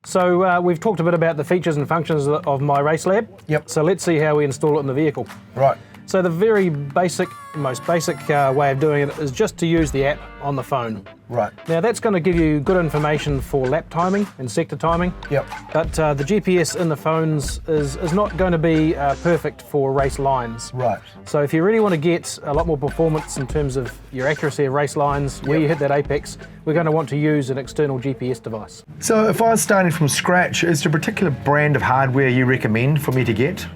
So we've talked a bit about the features and functions of MyRaceLab. Yep. So let's see how we install it in the vehicle. Right. So the very basic, most basic way of doing it is just to use the app on the phone. Right. Now that's going to give you good information for lap timing and sector timing. Yep. But the GPS in the phones is not going to be perfect for race lines. Right. So if you really want to get a lot more performance in terms of your accuracy of race lines, where you hit that apex, we're going to want to use an external GPS device. So if I was starting from scratch, is there a particular brand of hardware you recommend for me to get?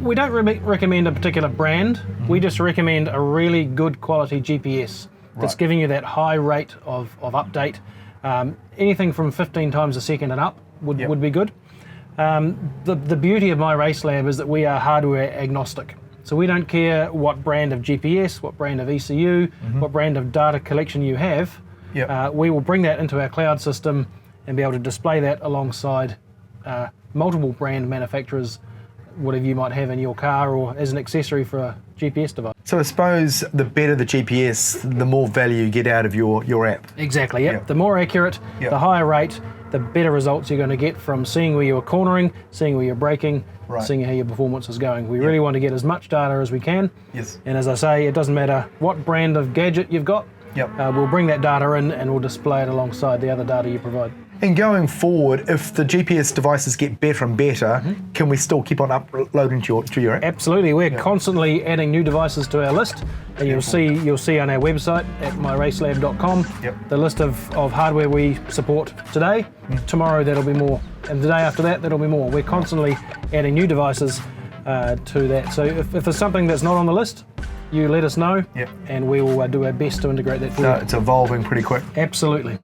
We don't recommend a particular brand. We just recommend a really good quality GPS that's giving you that high rate of update. Anything from 15 times a second and up would be good. The beauty of MyRaceLab is that we are hardware agnostic. So we don't care what brand of GPS, what brand of ECU, what brand of data collection you have. We will bring that into our cloud system and be able to display that alongside multiple brand manufacturers, whatever you might have in your car or as an accessory for a GPS device. So I suppose the better the GPS, the more value you get out of your app. Exactly, yep. The more accurate, the higher rate, the better results you're going to get from seeing where you're cornering, seeing where you're braking, seeing how your performance is going. We really want to get as much data as we can. Yes. And as I say, it doesn't matter what brand of gadget you've got. We'll bring that data in and we'll display it alongside the other data you provide. And going forward, if the GPS devices get better and better, can we still keep on uploading to your app? Absolutely, we're constantly adding new devices to our list, and you'll see on our website at myracelab.com the list of hardware we support today. Tomorrow that'll be more, and the day after that that'll be more. We're constantly adding new devices to that. So if there's something that's not on the list, you let us know, and we will do our best to integrate that for you. So it's evolving pretty quick. Absolutely.